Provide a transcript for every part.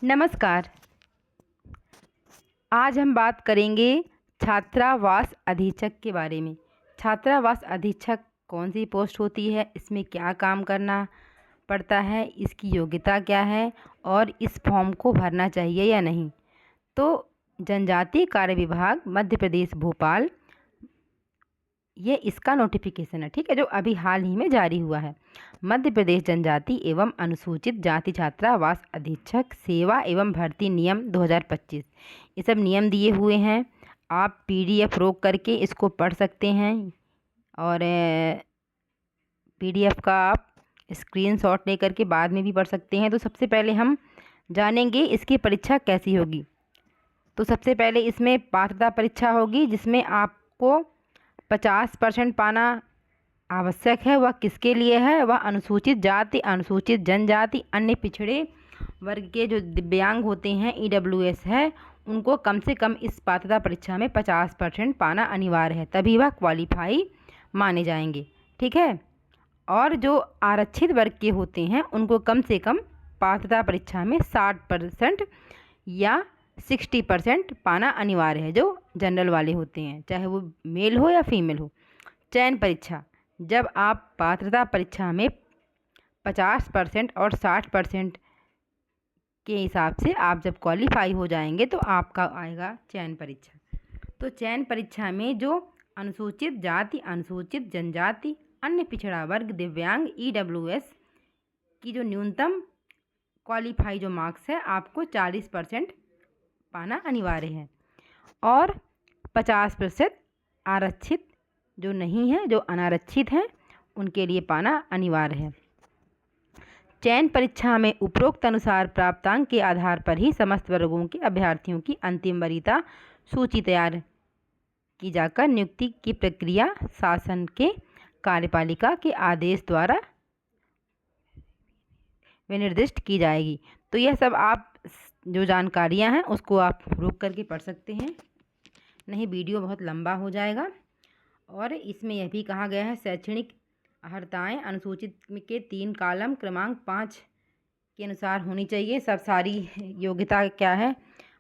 नमस्कार। आज हम बात करेंगे छात्रावास अधीक्षक के बारे में। छात्रावास अधीक्षक कौन सी पोस्ट होती है, इसमें क्या काम करना पड़ता है, इसकी योग्यता क्या है और इस फॉर्म को भरना चाहिए या नहीं। तो जनजातीय कार्य विभाग मध्य प्रदेश भोपाल, ये इसका नोटिफिकेशन है, ठीक है, जो अभी हाल ही में जारी हुआ है। मध्य प्रदेश जनजाति एवं अनुसूचित जाति छात्रावास अधीक्षक सेवा एवं भर्ती नियम 2025, ये सब नियम दिए हुए हैं। आप PDF रोक करके इसको पढ़ सकते हैं और PDF का आप स्क्रीनशॉट ले करके बाद में भी पढ़ सकते हैं। तो सबसे पहले हम जानेंगे इसकी परीक्षा कैसी होगी। तो सबसे पहले इसमें पात्रता परीक्षा होगी, जिसमें आपको 50% पाना आवश्यक है। वह किसके लिए है? वह अनुसूचित जाति, अनुसूचित जनजाति, अन्य पिछड़े वर्ग के जो दिव्यांग होते हैं, EWS है, उनको कम से कम इस पात्रता परीक्षा में 50% पाना अनिवार्य है, तभी वह क्वालिफाई माने जाएंगे, ठीक है। और जो आरक्षित वर्ग के होते हैं उनको कम से कम पात्रता परीक्षा में 60% या 60% पाना अनिवार्य है, जो जनरल वाले होते हैं, चाहे वो मेल हो या फीमेल हो। चयन परीक्षा, जब आप पात्रता परीक्षा में 50% और 60% के हिसाब से आप जब क्वालिफाई हो जाएंगे तो आपका आएगा चयन परीक्षा। तो चयन परीक्षा में जो अनुसूचित जाति, अनुसूचित जनजाति, अन्य पिछड़ा वर्ग, दिव्यांग, EWS की जो न्यूनतम क्वालिफाई जो मार्क्स है, आपको 40% पाना अनिवार्य है और 50% आरक्षित जो नहीं है, जो अनारक्षित हैं, उनके लिए पाना अनिवार्य है। चयन परीक्षा में उपरोक्त अनुसार प्राप्तांक के आधार पर ही समस्त वर्गों के अभ्यर्थियों की अंतिम वरीयता सूची तैयार की जाकर नियुक्ति की प्रक्रिया शासन के कार्यपालिका के आदेश द्वारा विनिर्दिष्ट की जाएगी। तो यह सब आप जो जानकारियां हैं उसको आप रोक करके पढ़ सकते हैं, नहीं वीडियो बहुत लंबा हो जाएगा। और इसमें यह भी कहा गया है, शैक्षणिक अर्हताएँ अनुसूचित के 3 कॉलम क्रमांक 5 के अनुसार होनी चाहिए। सब सारी योग्यता क्या है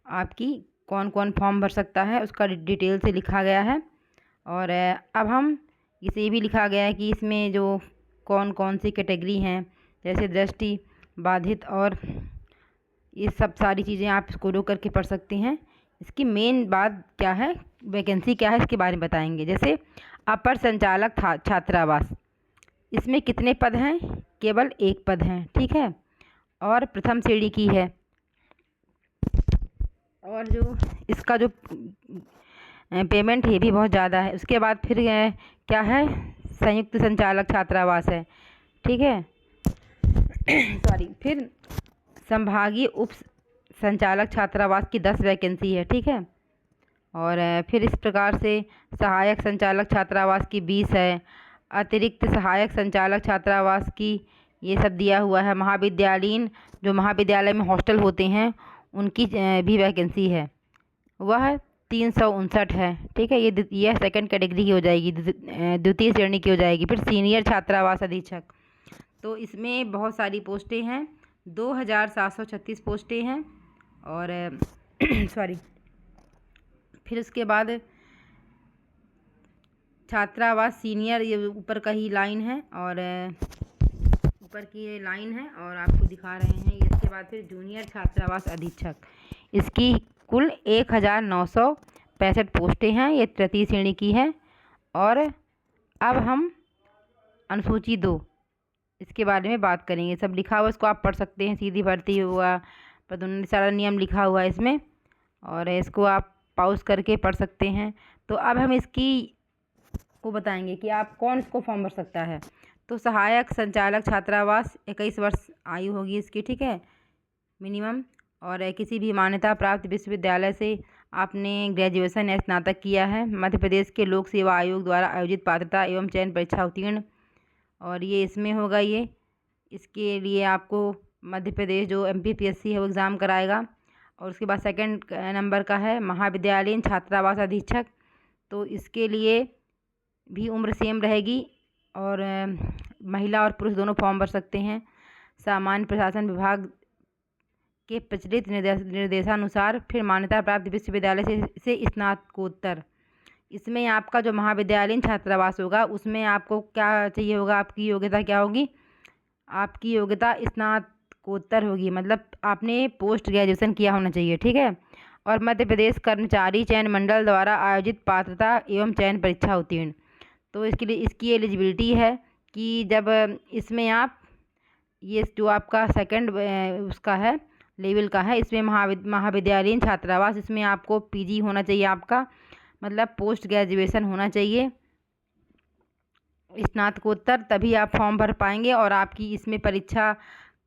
आपकी, कौन कौन फॉर्म भर सकता है, उसका डिटेल से लिखा गया है। और अब हम इसे भी लिखा गया है कि इसमें जो कौन कौन सी कैटेगरी हैं, जैसे दृष्टि बाधित, और ये सब सारी चीज़ें आप इसको रोक करके पढ़ सकते हैं। इसकी मेन बात क्या है, वैकेंसी क्या है, इसके बारे में बताएंगे। जैसे अपर संचालक छात्रावास, इसमें कितने पद हैं? केवल 1 पद हैं, ठीक है, और प्रथम श्रेणी की है। और जो इसका जो पेमेंट है भी बहुत ज़्यादा है। उसके बाद फिर क्या है, संयुक्त संचालक छात्रावास है, ठीक है सॉरी। फिर संभागीय उप संचालक छात्रावास की 10 वैकेंसी है, ठीक है। और फिर इस प्रकार से सहायक संचालक छात्रावास की 20 है। अतिरिक्त सहायक संचालक छात्रावास की ये सब दिया हुआ है। महाविद्यालयीन, जो महाविद्यालय में हॉस्टल होते हैं, उनकी भी वैकेंसी है, वह 359 है, ठीक है। यह सेकंड कैटेगरी की हो जाएगी, द्वितीय श्रेणी की हो जाएगी। फिर सीनियर छात्रावास अधीक्षक, तो इसमें बहुत सारी पोस्टें हैं, 2736 पोस्टें हैं। और सॉरी, फिर उसके बाद छात्रावास सीनियर, ये ऊपर का ही लाइन है, और ऊपर की ये लाइन है और आपको दिखा रहे हैं। इसके बाद फिर जूनियर छात्रावास अधीक्षक, इसकी कुल 1965 पोस्टें हैं, ये तृतीय श्रेणी की है। और अब हम अनुसूची 2, इसके बारे में बात करेंगे। सब लिखा हुआ, इसको आप पढ़ सकते हैं। सीधी भर्ती हुआ, पदोन्नति, सारा नियम लिखा हुआ है इसमें, और इसको आप पॉज करके पढ़ सकते हैं। तो अब हम इसकी को बताएंगे कि आप कौन इसको फॉर्म भर सकता है। तो सहायक संचालक छात्रावास 21 वर्ष आयु होगी इसकी, ठीक है, मिनिमम। और किसी भी मान्यता प्राप्त विश्वविद्यालय से आपने ग्रेजुएशन या स्नातक किया है, मध्य प्रदेश के लोक सेवा आयोग द्वारा आयोजित पात्रता एवं चयन परीक्षा उत्तीर्ण, और ये इसमें होगा। ये इसके लिए आपको मध्य प्रदेश जो MPPSC है वो एग्ज़ाम कराएगा। और उसके बाद सेकंड नंबर का है महाविद्यालयीन छात्रावास अधीक्षक, तो इसके लिए भी उम्र सेम रहेगी, और महिला और पुरुष दोनों फॉर्म भर सकते हैं। सामान्य प्रशासन विभाग के प्रचलित निर्देशानुसार फिर मान्यता प्राप्त विश्वविद्यालय से स्नातकोत्तर। इसमें आपका जो महाविद्यालयीन छात्रावास होगा उसमें आपको क्या चाहिए होगा, आपकी योग्यता क्या होगी, आपकी योग्यता स्नातकोत्तर होगी, मतलब आपने पोस्ट ग्रेजुएशन किया होना चाहिए, ठीक है। और मध्य प्रदेश कर्मचारी चयन मंडल द्वारा आयोजित पात्रता एवं चयन परीक्षा उत्तीर्ण। तो इसके लिए इसकी एलिजिबिलिटी है कि जब इसमें आप ये जो आपका सेकंड उसका है लेवल का है, इसमें महाविद्यालयीन छात्रावास, इसमें आपको पीजी होना चाहिए, आपका मतलब पोस्ट ग्रेजुएशन होना चाहिए स्नातकोत्तर, तभी आप फॉर्म भर पाएंगे। और आपकी इसमें परीक्षा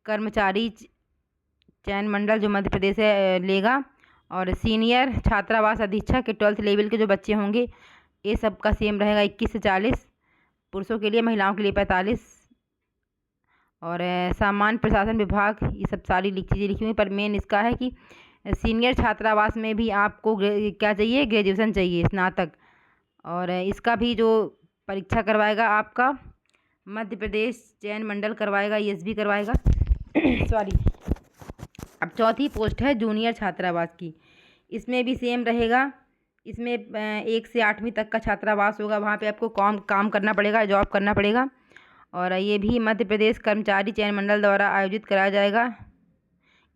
कर्मचारी चयन मंडल जो मध्य प्रदेश है लेगा। और सीनियर छात्रावास अधीक्षक के 12th लेवल के जो बच्चे होंगे ये सब का सेम रहेगा 21 से 40 पुरुषों के लिए, महिलाओं के लिए 45। और सामान्य प्रशासन विभाग, ये सब सारी चीज़ें लिखी हुई, पर मेन इसका है कि सीनियर छात्रावास में भी आपको क्या चाहिए, ग्रेजुएशन चाहिए, स्नातक। और इसका भी जो परीक्षा करवाएगा आपका मध्य प्रदेश चयन मंडल करवाएगा, ईएसबी करवाएगा सॉरी। अब चौथी पोस्ट है जूनियर छात्रावास की। इसमें भी सेम रहेगा, इसमें 1 से 8वीं तक का छात्रावास होगा, वहाँ पे आपको काम करना पड़ेगा, जॉब करना पड़ेगा। और ये भी मध्य प्रदेश कर्मचारी चयन मंडल द्वारा आयोजित कराया जाएगा।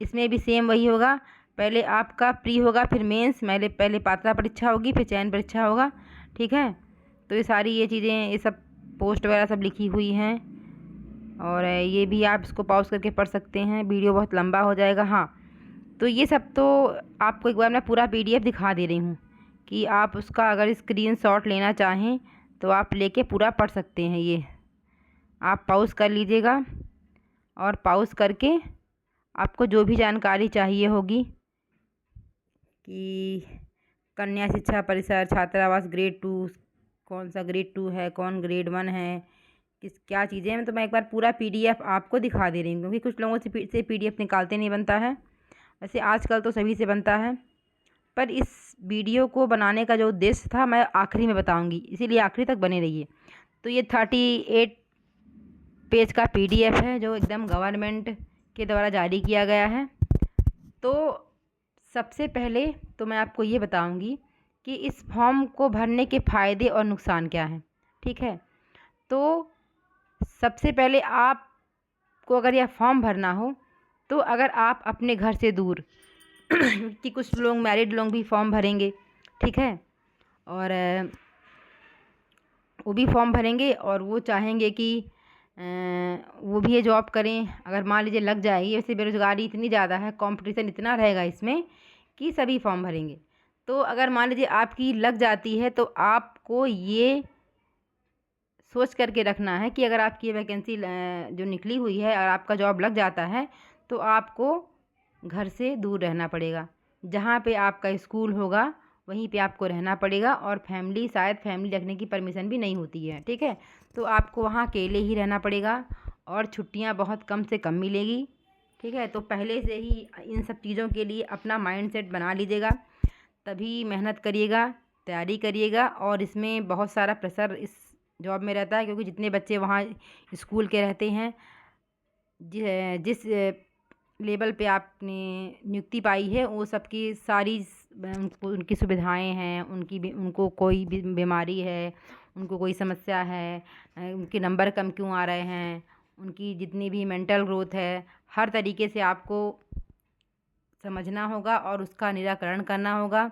इसमें भी सेम वही होगा, पहले आपका प्री होगा, फिर मेंस, पहले पात्रता परीक्षा होगी, फिर चयन परीक्षा होगा, ठीक है। तो ये सारी ये चीज़ें, ये सब पोस्ट वगैरह सब लिखी हुई हैं। और ये भी आप इसको पॉज करके पढ़ सकते हैं, वीडियो बहुत लंबा हो जाएगा। हाँ, तो ये सब तो आपको एक बार मैं पूरा PDF दिखा दे रही हूँ कि आप उसका अगर स्क्रीनशॉट लेना चाहें तो आप लेके पूरा पढ़ सकते हैं। ये आप पॉज कर लीजिएगा और पॉज करके आपको जो भी जानकारी चाहिए होगी कि कन्या शिक्षा परिसर छात्रावास ग्रेड 2, कौन सा ग्रेड 2 है, कौन ग्रेड 1 है, क्या चीज़ें हैं, तो मैं एक बार पूरा PDF आपको दिखा दे रही हूँ, क्योंकि कुछ लोगों से PDF निकालते नहीं बनता है, वैसे आजकल तो सभी से बनता है। पर इस वीडियो को बनाने का जो उद्देश्य था मैं आखिरी में बताऊंगी, इसीलिए आखिरी तक बने रहिए। तो ये 38 पेज का PDF है जो एकदम गवर्नमेंट के द्वारा जारी किया गया है। तो सबसे पहले तो मैं आपको ये बताऊंगी कि इस फॉर्म को भरने के फ़ायदे और नुकसान क्या हैं, ठीक है। तो सबसे पहले आपको अगर यह फॉर्म भरना हो तो अगर आप अपने घर से दूर कि कुछ लोग मैरिड लोग भी फॉर्म भरेंगे, ठीक है, और वो भी फॉर्म भरेंगे और वो चाहेंगे कि वो भी ये जॉब करें। अगर मान लीजिए लग जाएगी, वैसे बेरोज़गारी इतनी ज़्यादा है, कंपटीशन इतना रहेगा इसमें कि सभी फॉर्म भरेंगे। तो अगर मान लीजिए आपकी लग जाती है तो आपको ये सोच करके रखना है कि अगर आपकी वैकेंसी जो निकली हुई है और आपका जॉब लग जाता है तो आपको घर से दूर रहना पड़ेगा, जहाँ पे आपका स्कूल होगा वहीं पे आपको रहना पड़ेगा। और शायद फैमिली रखने की परमिशन भी नहीं होती है, ठीक है। तो आपको वहाँ अकेले ही रहना पड़ेगा और छुट्टियाँ बहुत कम से कम मिलेगी, ठीक है। तो पहले से ही इन सब चीज़ों के लिए अपना माइंड सेट बना लीजिएगा, तभी मेहनत करिएगा, तैयारी करिएगा। और इसमें बहुत सारा प्रेशर इस जॉब में रहता है, क्योंकि जितने बच्चे वहाँ स्कूल के रहते हैं, जिस लेवल पे आपने नियुक्ति पाई है वो सबकी सारी उनकी सुविधाएं हैं, उनको कोई भी बीमारी है, उनको कोई समस्या है, उनके नंबर कम क्यों आ रहे हैं, उनकी जितनी भी मेंटल ग्रोथ है, हर तरीके से आपको समझना होगा और उसका निराकरण करना होगा।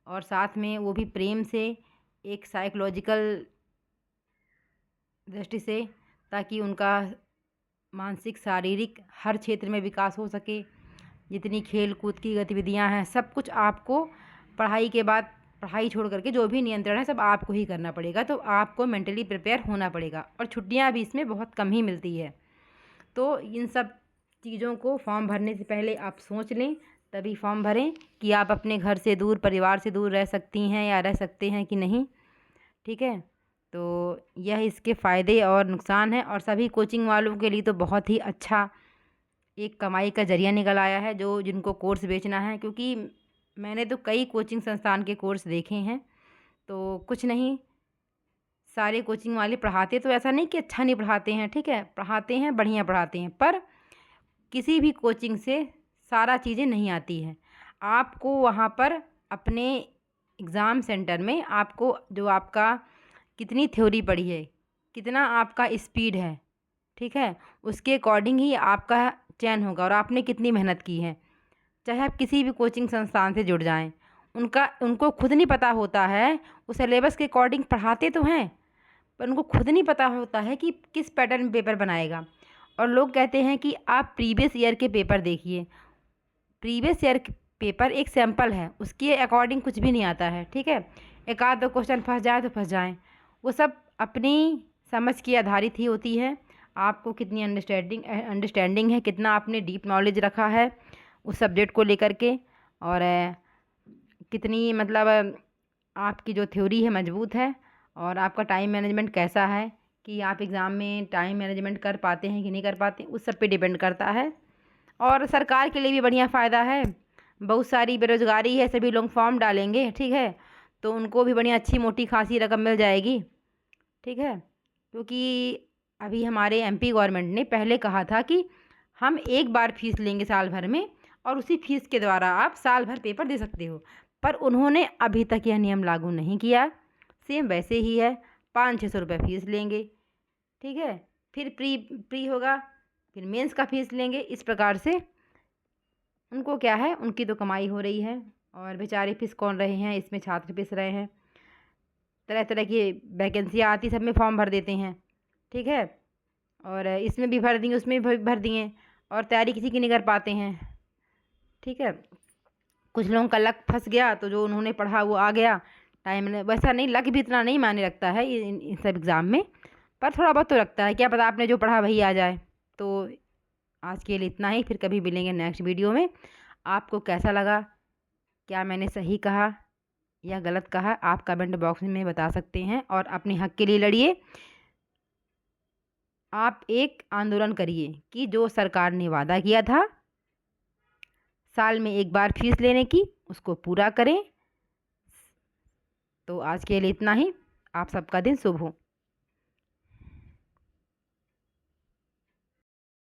और साथ में वो भी प्रेम से, एक साइकोलॉजिकल दृष्टि से, ताकि उनका मानसिक शारीरिक हर क्षेत्र में विकास हो सके। जितनी खेल कूद की गतिविधियां हैं सब कुछ आपको पढ़ाई के बाद, पढ़ाई छोड़ करके जो भी नियंत्रण है सब आपको ही करना पड़ेगा। तो आपको मेंटली प्रिपेयर होना पड़ेगा और छुट्टियां भी इसमें बहुत कम ही मिलती है। तो इन सब चीज़ों को फॉर्म भरने से पहले आप सोच लें, तभी फॉर्म भरें कि आप अपने घर से दूर, परिवार से दूर रह सकती हैं या रह सकते हैं कि नहीं, ठीक है। तो यह इसके फ़ायदे और नुकसान है। और सभी कोचिंग वालों के लिए तो बहुत ही अच्छा एक कमाई का ज़रिया निकल आया है, जो जिनको कोर्स बेचना है। क्योंकि मैंने तो कई कोचिंग संस्थान के कोर्स देखे हैं, तो कुछ नहीं, सारे कोचिंग वाले पढ़ाते तो ऐसा नहीं कि अच्छा नहीं पढ़ाते हैं, ठीक है, पढ़ाते हैं, बढ़िया पढ़ाते हैं, पर किसी भी कोचिंग से सारा चीज़ें नहीं आती है। आपको वहाँ पर अपने एग्ज़ाम सेंटर में आपको जो आपका कितनी थ्योरी पढ़ी है, कितना आपका स्पीड है, ठीक है, उसके अकॉर्डिंग ही आपका चयन होगा और आपने कितनी मेहनत की है। चाहे आप किसी भी कोचिंग संस्थान से जुड़ जाएं, उनको खुद नहीं पता होता है, वो सिलेबस के अकॉर्डिंग पढ़ाते तो हैं पर उनको खुद नहीं पता होता है कि किस पैटर्न में पेपर बनाएगा। और लोग कहते हैं कि आप प्रीवियस ईयर के पेपर देखिए। प्रीवियस ईयर पेपर एक सैंपल है, उसके अकॉर्डिंग कुछ भी नहीं आता है, ठीक है। एक आध दो क्वेश्चन फंस जाए तो फंस जाएं, वो सब अपनी समझ की आधारित ही होती है। आपको कितनी अंडरस्टैंडिंग है, कितना आपने डीप नॉलेज रखा है उस सब्जेक्ट को लेकर के, और कितनी मतलब आपकी जो थ्योरी है मजबूत है, और आपका टाइम मैनेजमेंट कैसा है कि आप एग्ज़ाम में टाइम मैनेजमेंट कर पाते हैं कि नहीं कर पाते, उस सब पे डिपेंड करता है। और सरकार के लिए भी बढ़िया फ़ायदा है। बहुत सारी बेरोज़गारी है, सभी लोग फॉर्म डालेंगे, ठीक है, तो उनको भी बढ़िया अच्छी मोटी खासी रकम मिल जाएगी, ठीक है। क्योंकि अभी हमारे एमपी गवर्नमेंट ने पहले कहा था कि हम एक बार फीस लेंगे साल भर में और उसी फीस के द्वारा आप साल भर पेपर दे सकते हो, पर उन्होंने अभी तक यह नियम लागू नहीं किया। सेम वैसे ही है, 500-600 रुपये फ़ीस लेंगे, ठीक है, फिर प्री प्री होगा, फिर मेंस का फ़ीस लेंगे। इस प्रकार से उनको क्या है, उनकी तो कमाई हो रही है और बेचारे पिस कौन रहे हैं, इसमें छात्र पिस रहे हैं। तरह तरह की वैकेंसियाँ आती, सब में फॉर्म भर देते हैं, ठीक है, और इसमें भी भर दिए, उसमें भी भर दिए, और तैयारी किसी की नहीं कर पाते हैं, ठीक है। कुछ लोगों का लक फंस गया तो जो उन्होंने पढ़ा वो आ गया, टाइम ने वैसा नहीं, लक भी इतना नहीं मायने रखता है इन सब एग्ज़ाम में, पर थोड़ा बहुत तो रखता है, क्या पता आपने जो पढ़ा वही आ जाए। तो आज के लिए इतना ही, फिर कभी मिलेंगे नेक्स्ट वीडियो में। आपको कैसा लगा, क्या मैंने सही कहा या गलत कहा, आप कमेंट बॉक्स में बता सकते हैं, और अपने हक के लिए लड़िए। आप एक आंदोलन करिए कि जो सरकार ने वादा किया था साल में एक बार फीस लेने की, उसको पूरा करें। तो आज के लिए इतना ही, आप सबका दिन शुभ हो।